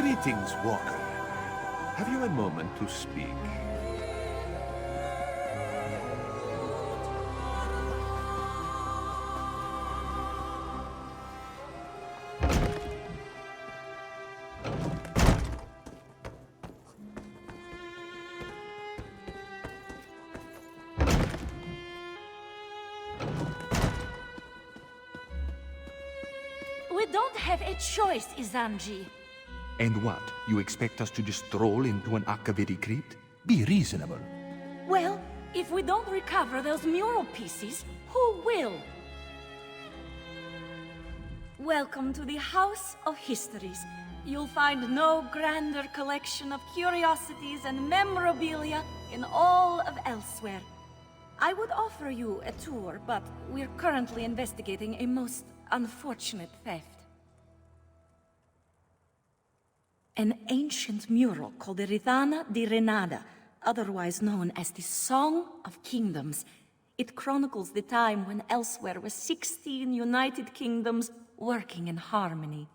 Greetings, Walker. Have you a moment to speak? We don't have a choice, Izanji. And what? You expect us to just stroll into an Akaviri crypt? Be reasonable. Well, if we don't recover those mural pieces, who will? Welcome to the House of Histories. You'll find no grander collection of curiosities and memorabilia in all of Elsweyr. I would offer you a tour, but we're currently investigating a most unfortunate theft. An ancient mural called the Ridana di Renada, otherwise known as the Song of Kingdoms. It chronicles the time when Elsweyr was 16 united kingdoms working in harmony.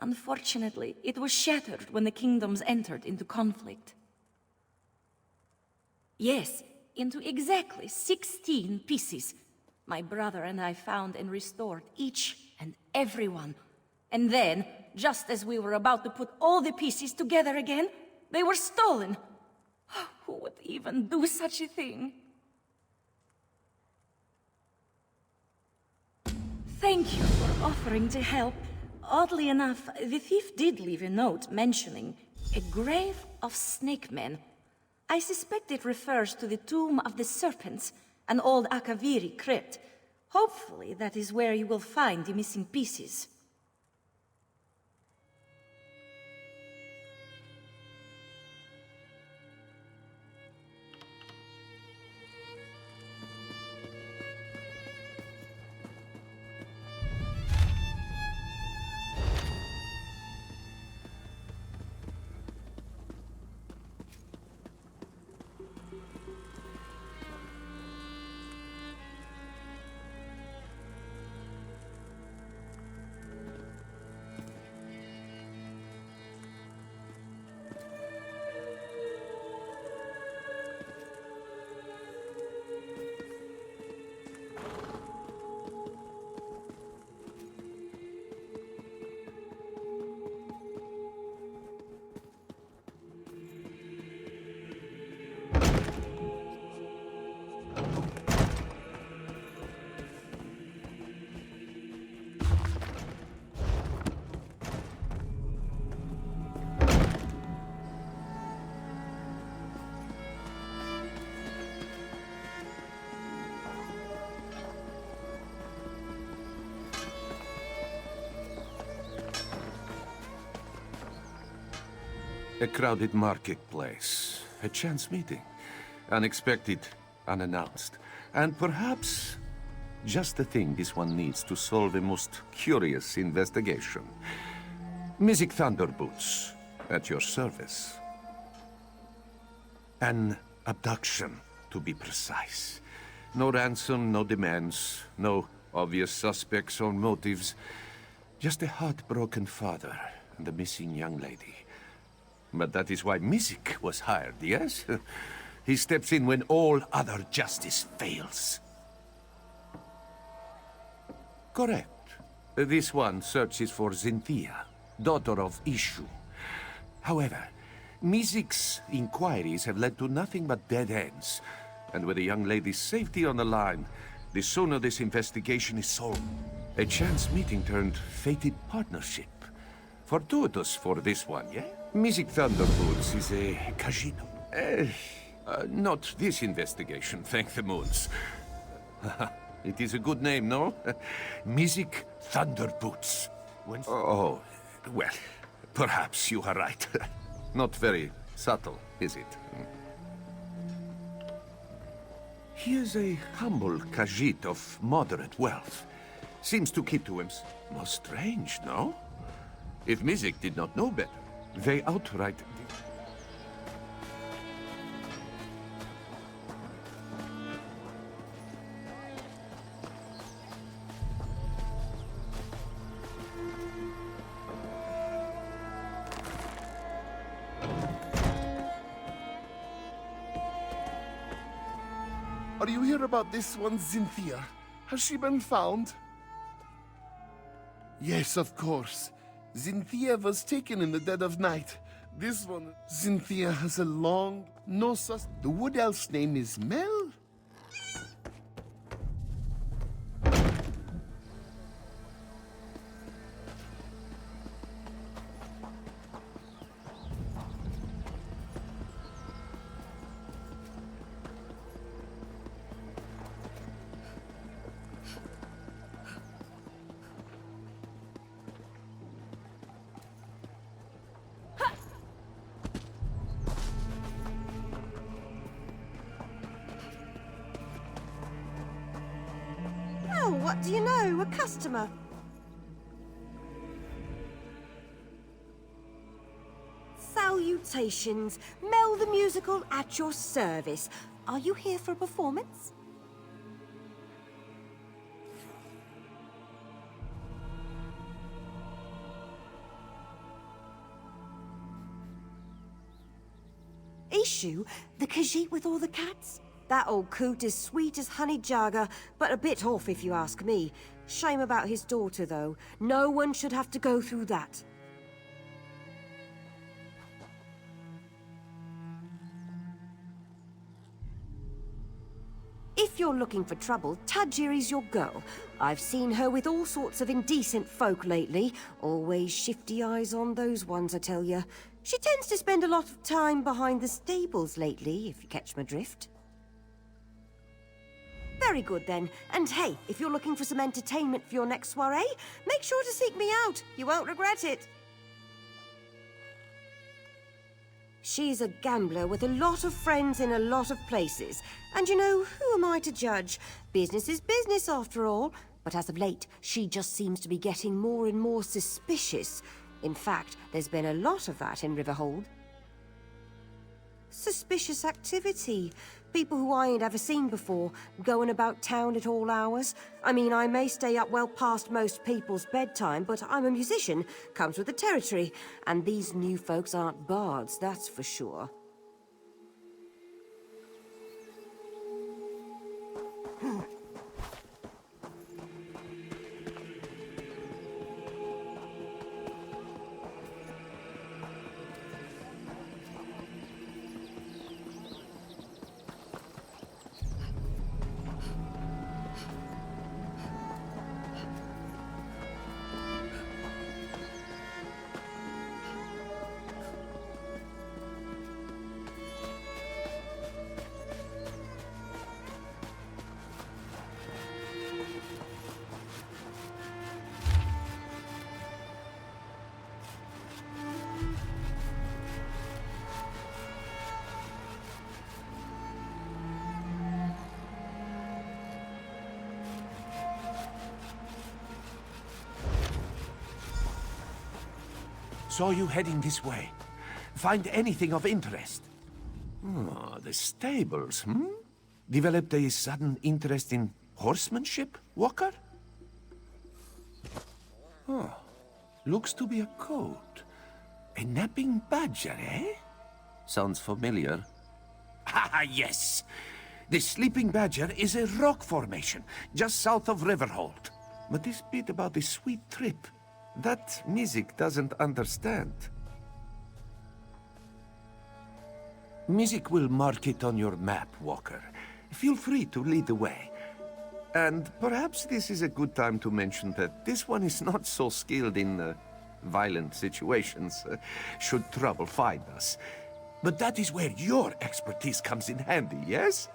Unfortunately, it was shattered when the kingdoms entered into conflict. Yes, into exactly 16 pieces. My brother and I found and restored each and every one. And then, just as we were about to put all the pieces together again, they were stolen. Who would even do such a thing? Thank you for offering to help. Oddly enough, the thief did leave a note mentioning a grave of snake men. I suspect it refers to the Tomb of the Serpents, an old Akaviri crypt. Hopefully that is where you will find the missing pieces. A crowded marketplace, a chance meeting, unexpected, unannounced, and perhaps just the thing this one needs to solve a most curious investigation. Music Thunderboots, at your service. An abduction, to be precise. No ransom, no demands, no obvious suspects or motives. Just a heartbroken father and a missing young lady. But that is why Music was hired, yes? He steps in when all other justice fails. Correct. This one searches for Zinthia, daughter of Ishu. However, Music's inquiries have led to nothing but dead ends. And with a young lady's safety on the line, the sooner this investigation is solved. A chance meeting turned fated partnership. Fortuitous for this one, yeah? Music Thunderboots is a casino. Not this investigation, thank the moons. It is a good name, no? Music Thunderboots. Oh, well, perhaps you are right. Not very subtle, is it? He is a humble Khajiit of moderate wealth. Seems to keep to himself. Most strange, no? If Music did not know better, they outright... Are you here about this one, Cynthia? Has she been found? Yes, of course. Cynthia was taken in the dead of night. This one, Cynthia, has a long, no sus. The wood elf's name is Mel? Oh, what do you know? A customer. Salutations. Mel the Musical at your service. Are you here for a performance? Ishu, the Khajiit with all the cats? That old coot is sweet as honey jagger, but a bit off if you ask me. Shame about his daughter, though. No one should have to go through that. If you're looking for trouble, Tajiri's your girl. I've seen her with all sorts of indecent folk lately. Always shifty eyes on those ones, I tell you. She tends to spend a lot of time behind the stables lately, if you catch my drift. Very good, then. And hey, if you're looking for some entertainment for your next soiree, make sure to seek me out. You won't regret it. She's a gambler with a lot of friends in a lot of places. And you know, who am I to judge? Business is business, after all. But as of late, she just seems to be getting more and more suspicious. In fact, there's been a lot of that in Riverhold. Suspicious activity. People who I ain't ever seen before, going about town at all hours. I mean, I may stay up well past most people's bedtime, but I'm a musician, comes with the territory. And these new folks aren't bards, that's for sure. Saw you heading this way. Find anything of interest? Oh, the stables, Developed a sudden interest in horsemanship, Walker? Oh, looks to be a coat. A napping badger, eh? Sounds familiar. Ah, yes! The sleeping badger is a rock formation, just south of Riverhold. But this bit about the sweet trip, that Mizik doesn't understand. Mizik will mark it on your map, Walker. Feel free to lead the way. And perhaps this is a good time to mention that this one is not so skilled in violent situations, should trouble find us. But that is where your expertise comes in handy, yes?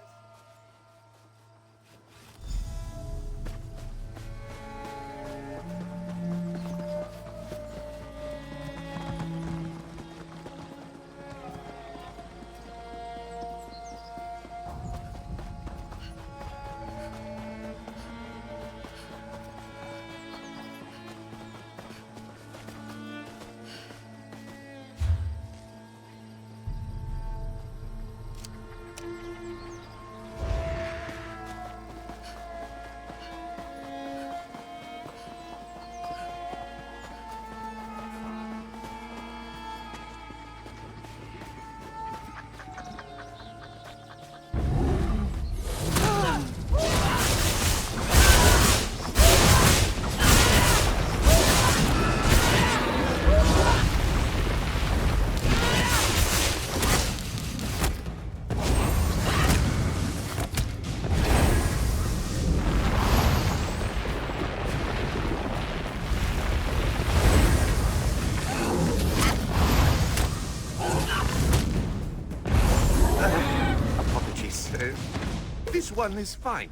one is fine.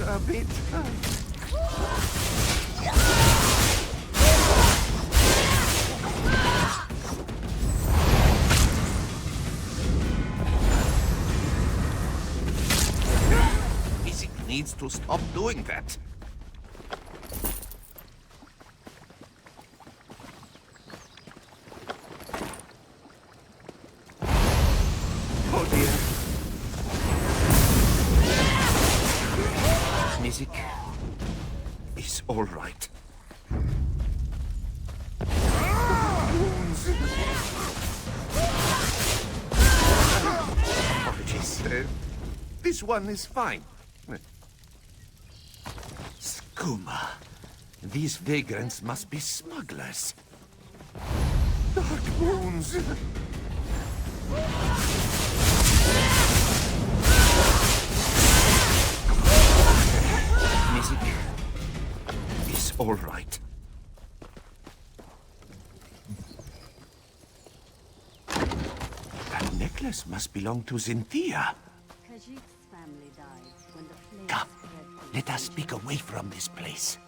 A bit. Music needs to stop doing that. Oh dear. Music is all right. Apologies. This one is fine. Skooma. These vagrants must be smugglers. Dark wounds. Music is all right. That necklace must belong to Cynthia. Khajiit's family died when the flames Come, spread. let us speak away from this place.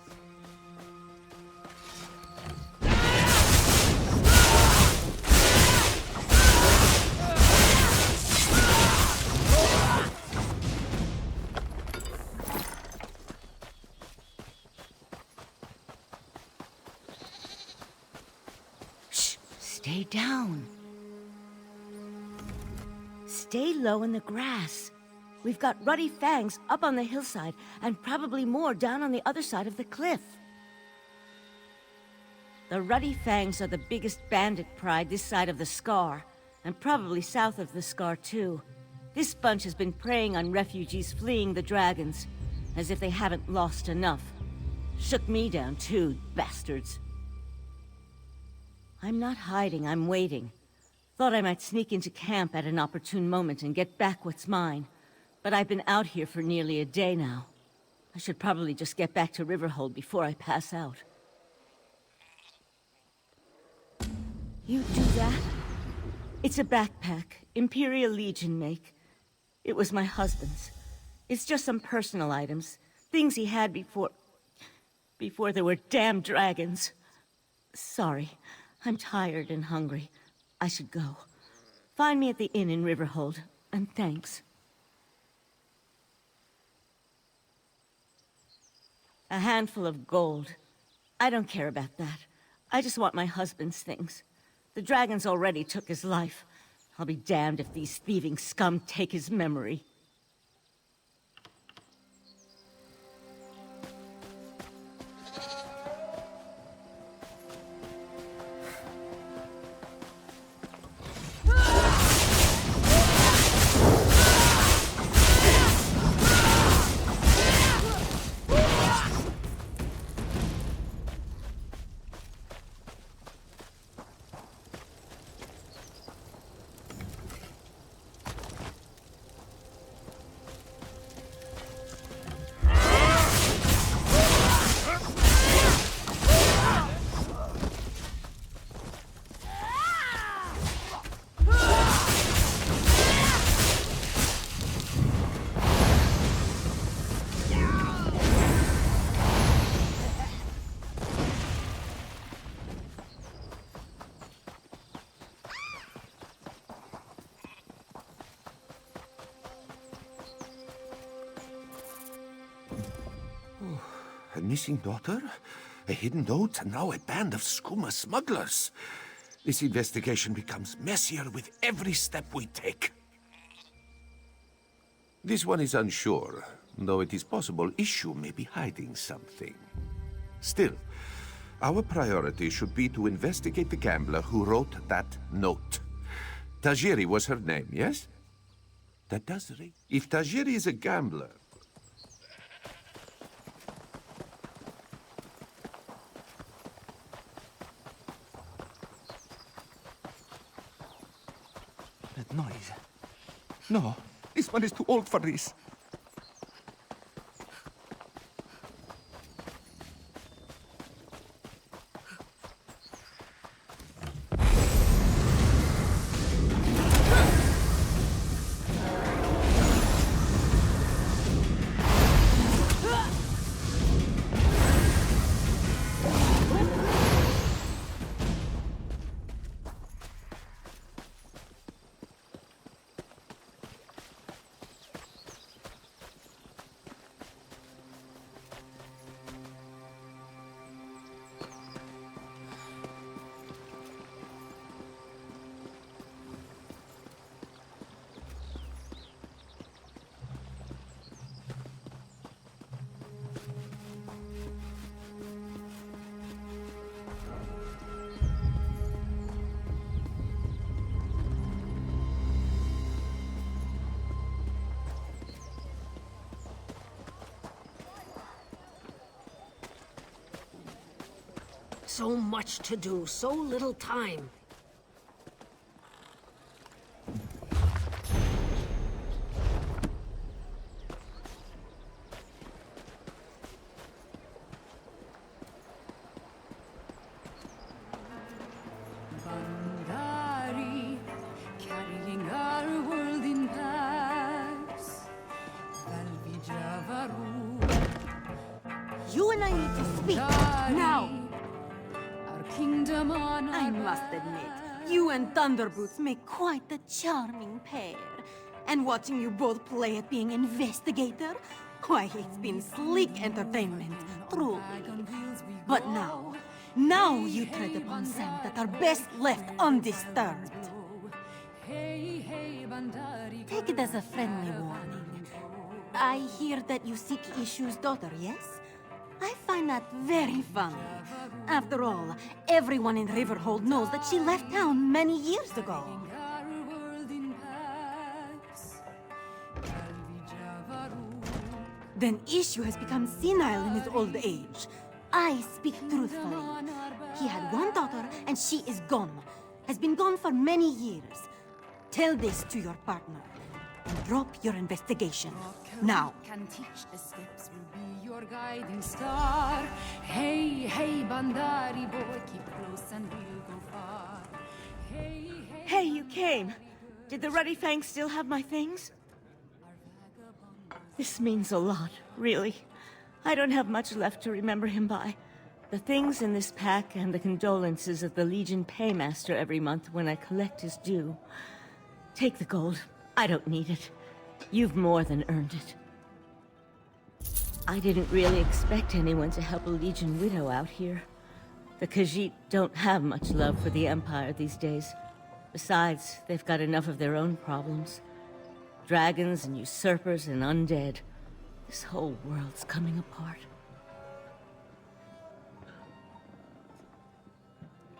Stay down. Stay low in the grass. We've got ruddy fangs up on the hillside, and probably more down on the other side of the cliff. The ruddy fangs are the biggest bandit pride this side of the Scar, and probably south of the Scar too. This bunch has been preying on refugees fleeing the dragons, as if they haven't lost enough. Shook me down too, bastards. I'm not hiding, I'm waiting. Thought I might sneak into camp at an opportune moment and get back what's mine. But I've been out here for nearly a day now. I should probably just get back to Riverhold before I pass out. You do that? It's a backpack, Imperial Legion make. It was my husband's. It's just some personal items. Things he had before there were damn dragons. Sorry. I'm tired and hungry. I should go. Find me at the inn in Riverhold, and thanks. A handful of gold. I don't care about that. I just want my husband's things. The dragons already took his life. I'll be damned if these thieving scum take his memory. A missing daughter, a hidden note, and now a band of skooma smugglers. This investigation becomes messier with every step we take. This one is unsure, though it is possible Ishu may be hiding something. Still, our priority should be to investigate the gambler who wrote that note. Tajiri was her name, yes? That does ring. If Tajiri is a gambler... That noise. No, this one is too old for this. So much to do, so little time. Bandari, carrying our world in packs. You and I need to speak now. Our kingdom on I our must admit, you and Thunderboots make quite the charming pair. And watching you both play at being investigator, why, it's been sleek entertainment, truly. But now you tread upon sands that are best left undisturbed. Take it as a friendly warning. I hear that you seek Ishu's daughter, yes? I find that very funny. After all, everyone in Riverhold knows that she left town many years ago. Then Ishu has become senile in his old age. I speak truthfully. He had one daughter, and she is gone. Has been gone for many years. Tell this to your partner, and drop your investigation. Now. Can teach the steps, will be your guiding star. Hey, hey, Bandari boy, keep close and we'll go far. Hey, hey. Hey, you came. Did the Ruddy Fang still have my things? This means a lot, really. I don't have much left to remember him by. The things in this pack and the condolences of the Legion paymaster every month when I collect his due. Take the gold. I don't need it. You've more than earned it. I didn't really expect anyone to help a Legion widow out here. The Khajiit don't have much love for the Empire these days. Besides, they've got enough of their own problems. Dragons and usurpers and undead. This whole world's coming apart.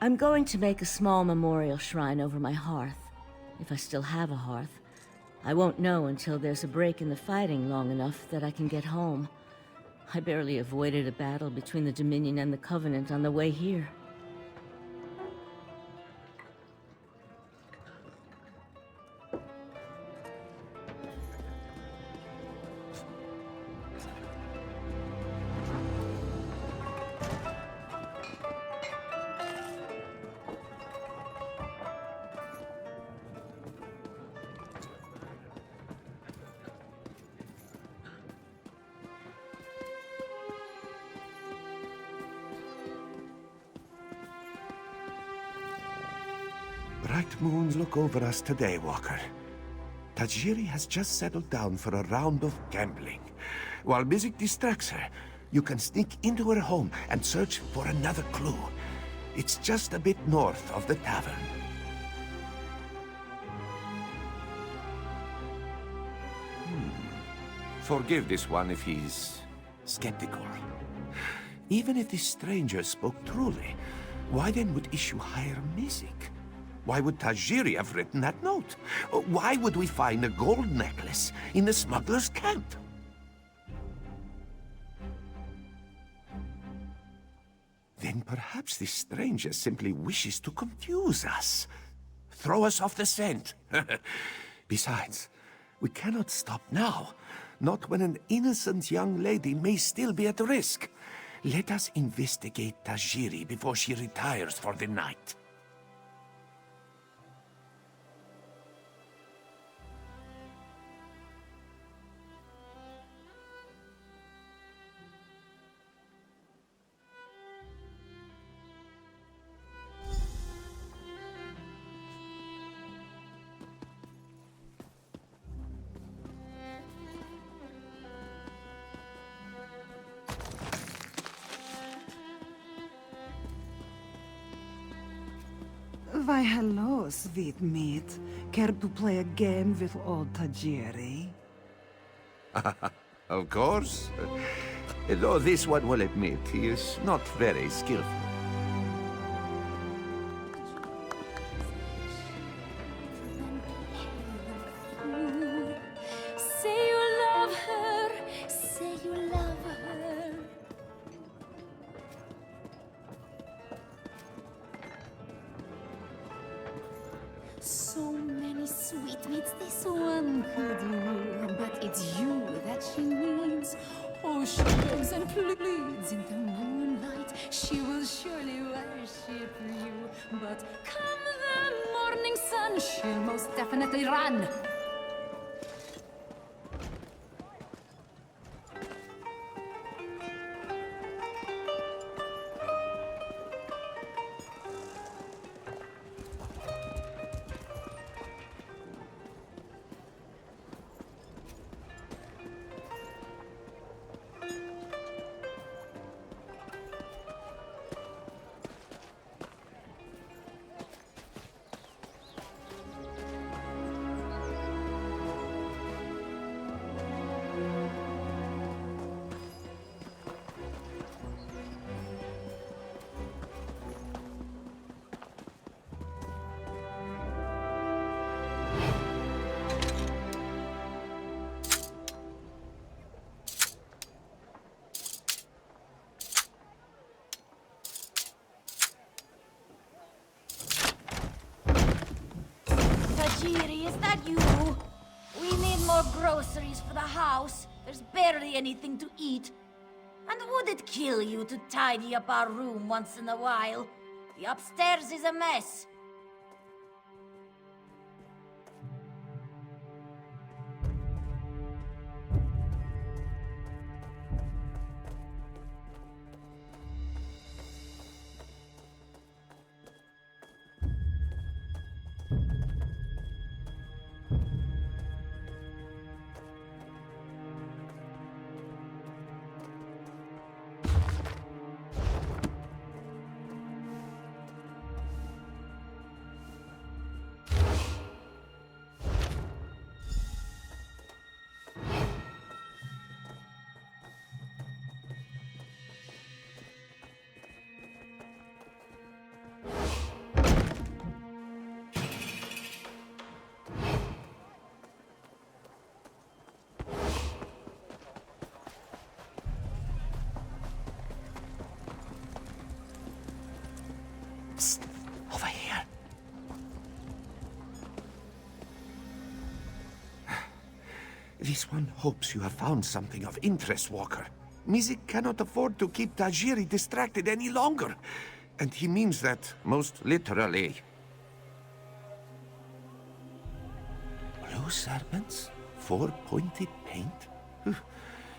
I'm going to make a small memorial shrine over my hearth. If I still have a hearth. I won't know until there's a break in the fighting long enough that I can get home. I barely avoided a battle between the Dominion and the Covenant on the way here. Bright moons look over us today, Walker. Tajiri has just settled down for a round of gambling. While music distracts her, you can sneak into her home and search for another clue. It's just a bit north of the tavern. Forgive this one if he's skeptical. Even if this stranger spoke truly, why then would Ishu hire music? Why would Tajiri have written that note? Why would we find a gold necklace in the smuggler's camp? Then perhaps this stranger simply wishes to confuse us. throw us off the scent. Besides, we cannot stop now. Not when an innocent young lady may still be at risk. Let us investigate Tajiri before she retires for the night. Why, hello, sweet meat. Care to play a game with old Tajiri? Of course. Though this one will admit he is not very skillful. Say you love her, say you love her. So many sweetmeats this one could do, but it's you that she needs. Oh, she begs and pleads in the moonlight. She will surely worship you, but come the morning sun, she'll most definitely run. Tajiri, is that you? We need more groceries for the house. There's barely anything to eat. And would it kill you to tidy up our room once in a while? The upstairs is a mess. Psst, over here. This one hopes you have found something of interest, Walker. Mizik cannot afford to keep Tajiri distracted any longer. And he means that most literally. Blue serpents? 4-pointed paint?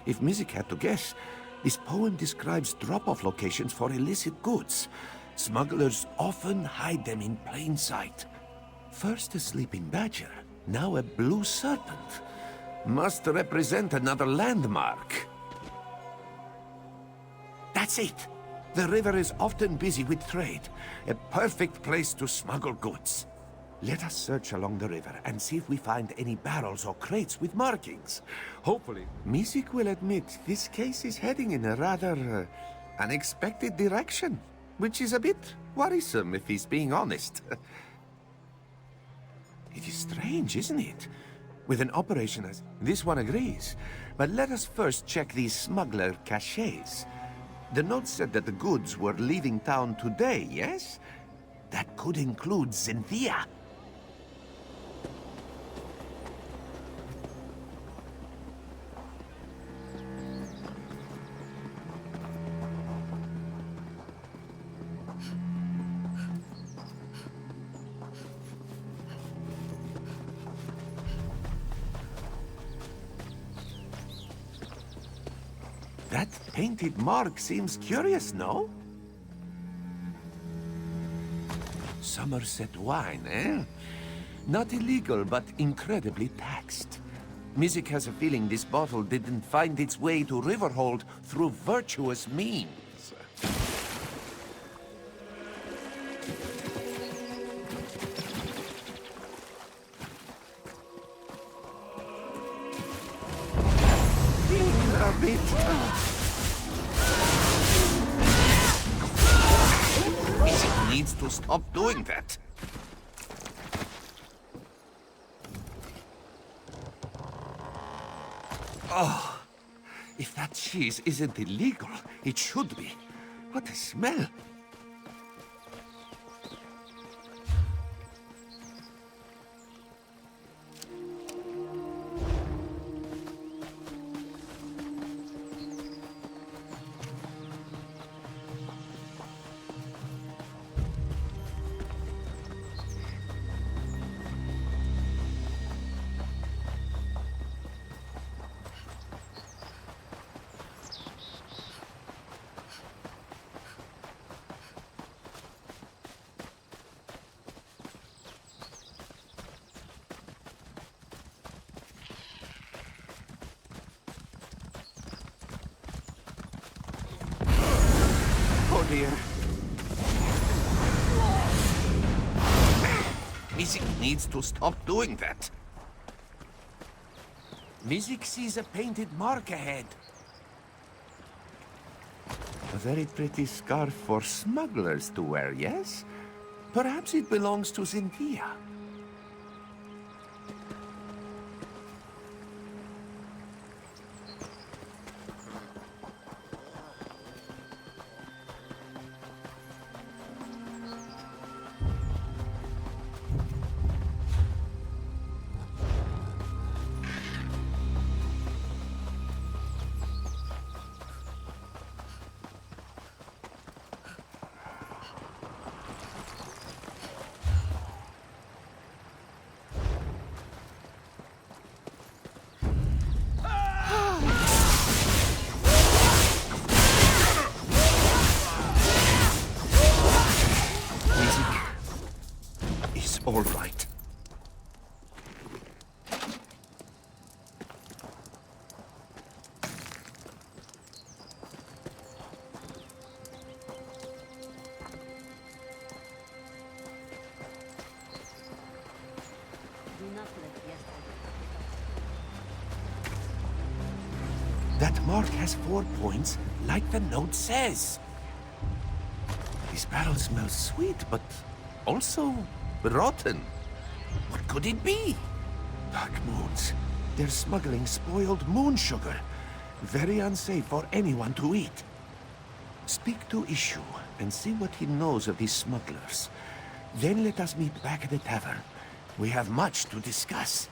If Mizik had to guess, this poem describes drop-off locations for illicit goods. Smugglers often hide them in plain sight. First a sleeping badger, now a blue serpent. Must represent another landmark. That's it! The river is often busy with trade. A perfect place to smuggle goods. Let us search along the river and see if we find any barrels or crates with markings. Hopefully, Mizik will admit this case is heading in a rather unexpected direction. Which is a bit worrisome, if he's being honest. It is strange, isn't it? With an operation as... This one agrees. But let us first check these smuggler caches. The note said that the goods were leaving town today, yes? That could include Cynthia. That painted mark seems curious, no? Somerset wine, eh? Not illegal, but incredibly taxed. Music has a feeling this bottle didn't find its way to Riverhold through virtuous means. A bit. Music needs to stop doing that. Oh, if that cheese isn't illegal, it should be. What a smell. Oh dear. Music needs to stop doing that. Music sees a painted mark ahead. A very pretty scarf for smugglers to wear, yes? Perhaps it belongs to Cynthia. All right. That mark has 4 points, like the note says. This barrel smells sweet, but also rotten. What could it be? Dark moons. They're smuggling spoiled moon sugar. Very unsafe for anyone to eat. Speak to Ishu and see what he knows of these smugglers. Then let us meet back at the tavern. We have much to discuss.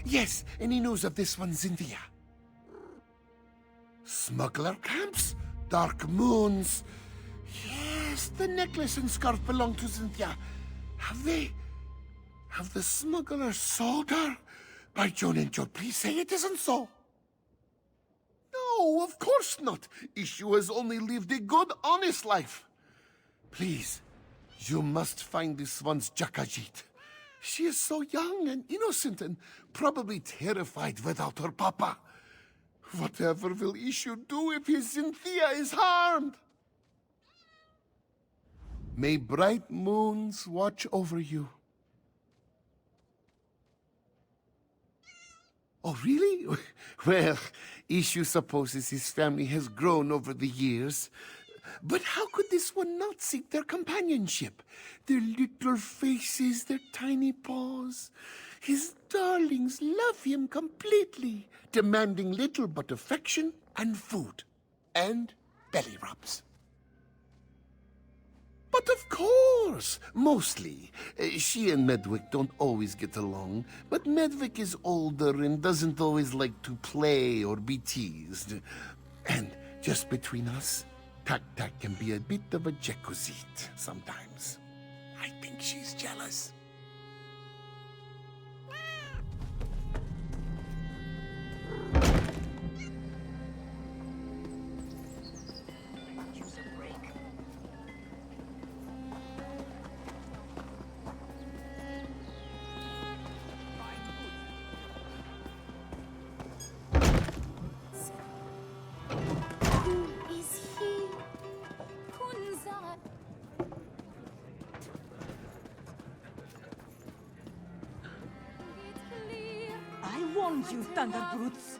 Yes, any news of this one, Cynthia? Smuggler camps? Dark moons? Yes, the necklace and scarf belong to Cynthia. Have the smugglers sold her? By Joan and Joe, please say it isn't so. No, of course not. Ishu has only lived a good, honest life. Please, you must find this one's Jakajit. She is so young and innocent and probably terrified without her papa. Whatever will Ishu do if his Cynthia is harmed? May bright moons watch over you. Oh, really? Well, Ishu supposes his family has grown over the years. But how could this one not seek their companionship? Their little faces, their tiny paws. His darlings love him completely, demanding little but affection and food. And belly rubs. But of course, mostly. She and Medwick don't always get along, but Medwick is older and doesn't always like to play or be teased. And just between us, Tak-Tak can be a bit of a Jekozit sometimes. I think she's jealous. Use a break. Who is he? Kunzar. I warned you, Thunder Brutes.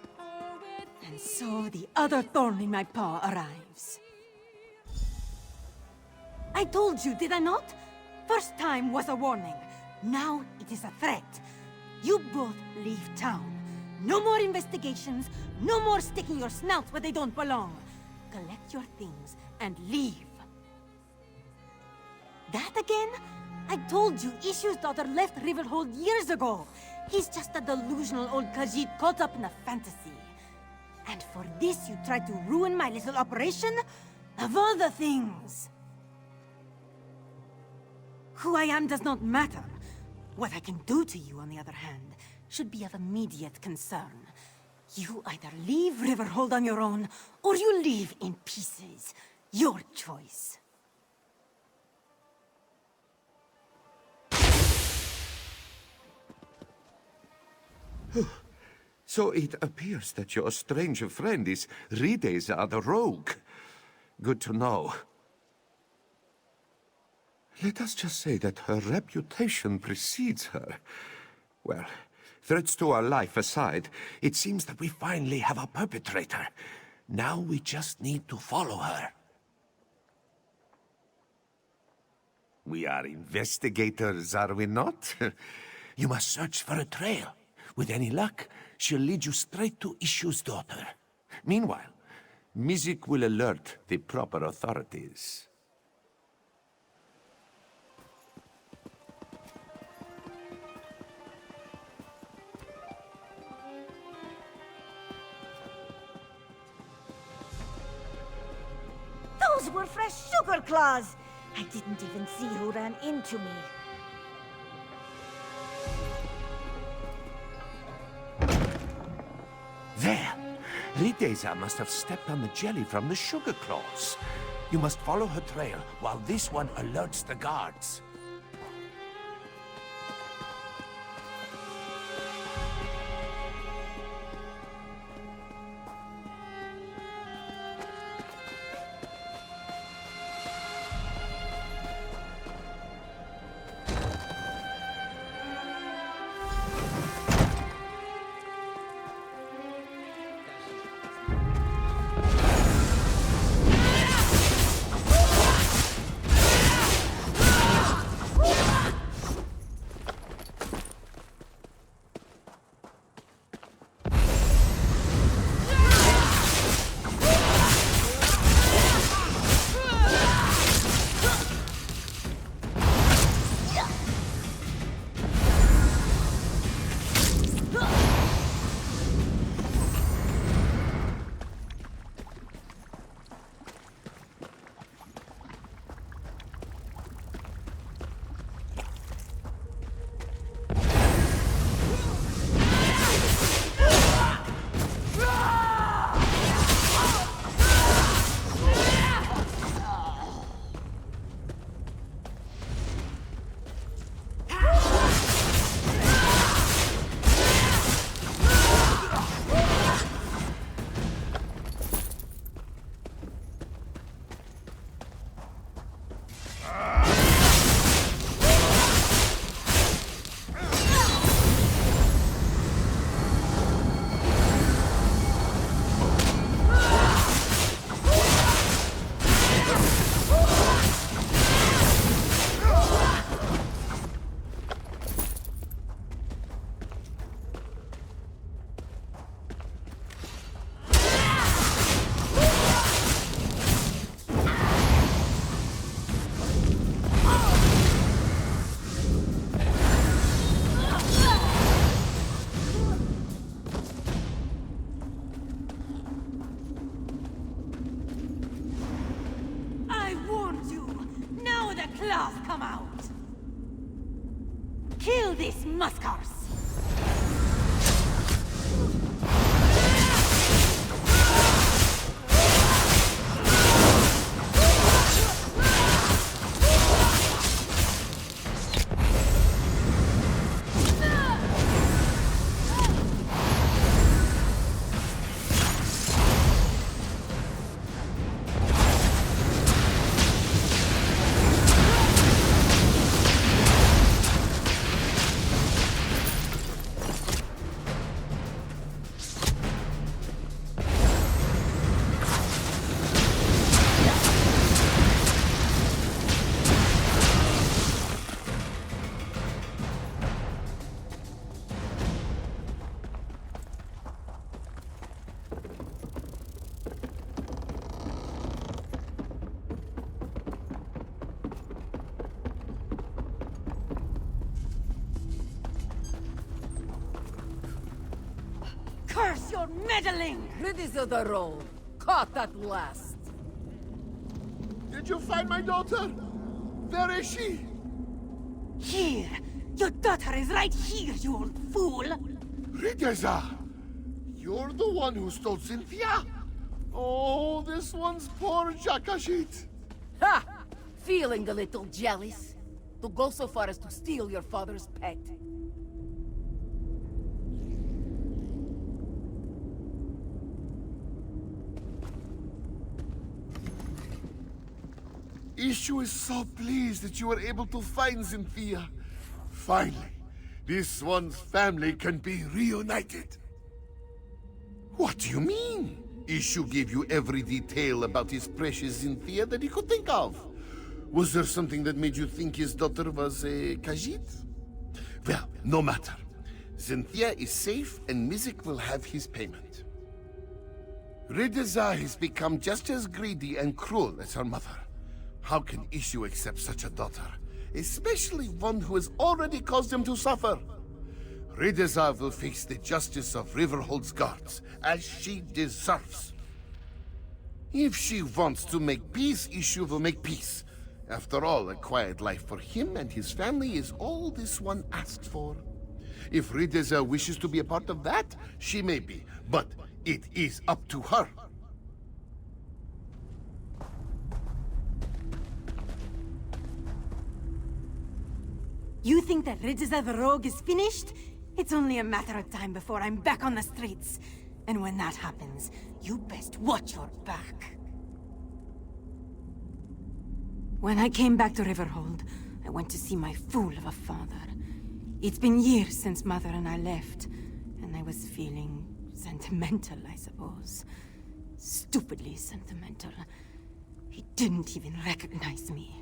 And so the other thorn in my paw arrives. I told you, did I not? First time was a warning. Now it is a threat. You both leave town. No more investigations. No more sticking your snouts where they don't belong. Collect your things and leave. That again? I told you Ishu's daughter left Riverhold years ago. He's just a delusional old Khajiit caught up in a fantasy. And for this you tried to ruin my little operation? Of all the things! Who I am does not matter. What I can do to you, on the other hand, should be of immediate concern. You either leave Riverhold on your own, or you leave in pieces. Your choice. So it appears that your strange friend is Rideza the rogue. Good to know. Let us just say that her reputation precedes her. Well, threats to our life aside, it seems that we finally have a perpetrator. Now we just need to follow her. We are investigators, are we not? You must search for a trail. With any luck, she'll lead you straight to Ishu's daughter. Meanwhile, Mizik will alert the proper authorities. Those were fresh sugar claws! I didn't even see who ran into me. There! Rideza must have stepped on the jelly from the sugar claws. You must follow her trail while this one alerts the guards. claws come out! Kill these muskars! Curse your meddling! It is the roll. Caught at last. Did you find my daughter? Where is she? Here! Your daughter is right here, you old fool! Rideza! You're the one who stole Cynthia? Oh, this one's poor Jakashit. Ha! Feeling a little jealous? To go so far as to steal your father's pet. Ishu is so pleased that you were able to find Cynthia. Finally, this one's family can be reunited. What do you mean? Ishu gave you every detail about his precious Cynthia that he could think of. Was there something that made you think his daughter was a Khajiit? Well, no matter. Cynthia is safe and Mizik will have his payment. Rideza has become just as greedy and cruel as her mother. How can Ishu accept such a daughter? Especially one who has already caused him to suffer. Rideza will face the justice of Riverhold's guards, as she deserves. If she wants to make peace, Ishu will make peace. After all, a quiet life for him and his family is all this one asked for. If Rideza wishes to be a part of that, she may be, but it is up to her. You think that Rideza the Rogue is finished? It's only a matter of time before I'm back on the streets. And when that happens, you best watch your back. When I came back to Riverhold, I went to see my fool of a father. It's been years since Mother and I left, and I was feeling sentimental, I suppose. Stupidly sentimental. He didn't even recognize me.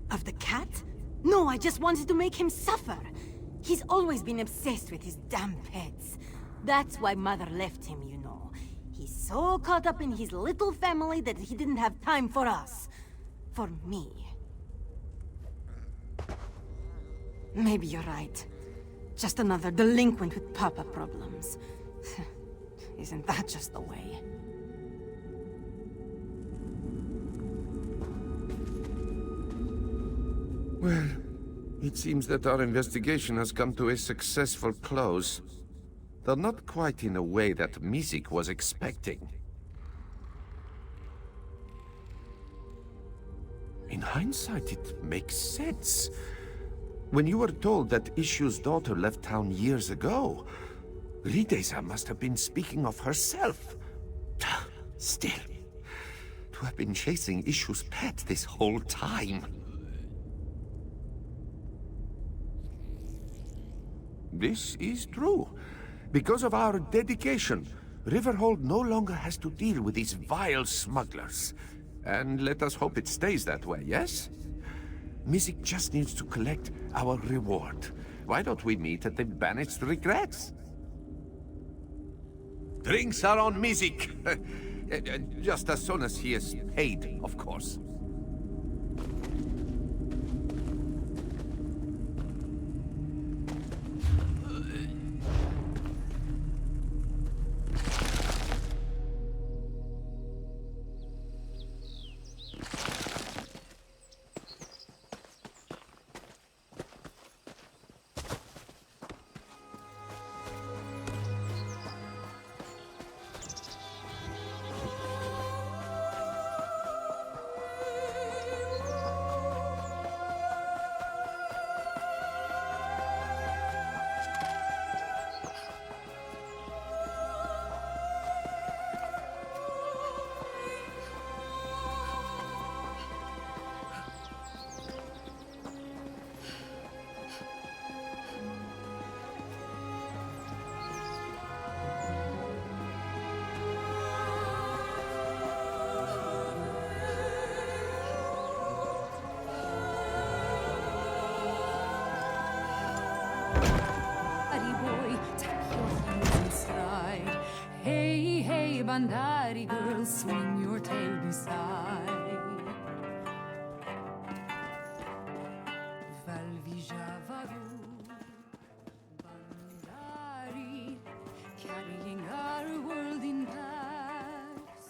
Of the cat? No, I just wanted to make him suffer. He's always been obsessed with his damn pets. That's why Mother left him, you know. He's so caught up in his little family that he didn't have time for us. For me. Maybe you're right. Just another delinquent with papa problems. Isn't that just the way? Well, it seems that our investigation has come to a successful close. Though not quite in a way that Mizik was expecting. In hindsight, it makes sense. When you were told that Ishu's daughter left town years ago, Rideza must have been speaking of herself. Still, to have been chasing Ishu's pet this whole time. This is true. Because of our dedication, Riverhold no longer has to deal with these vile smugglers. And let us hope it stays that way, yes? Mizik just needs to collect our reward. Why don't we meet at the Banished Regrets? Drinks are on Mizik! Just as soon as he is paid, of course. Bandari girl, swing your tail beside. Valvijavaru, Bandari, carrying our world in packs.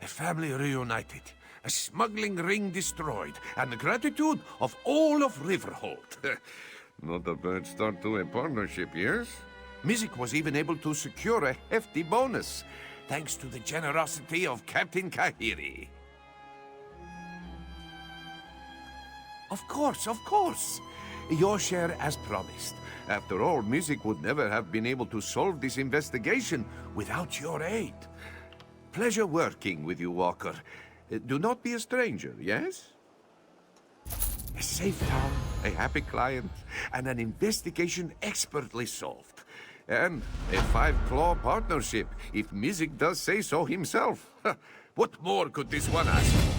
A family reunited, a smuggling ring destroyed, and the gratitude of all of Riverhold. Not a bad start to a partnership, yes? Mizik was even able to secure a hefty bonus, thanks to the generosity of Captain Kahiri. Of course. Your share as promised. After all, Mizik would never have been able to solve this investigation without your aid. Pleasure working with you, Walker. Do not be a stranger, yes? A safe town, a happy client, and an investigation expertly solved. And a five-claw partnership, if Mizik does say so himself. What more could this one ask for?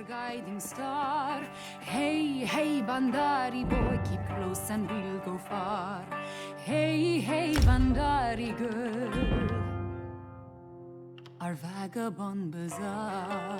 Guiding star. Hey, hey, Bandari boy, keep close and we'll go far. Hey, hey, Bandari girl, our vagabond bazaar.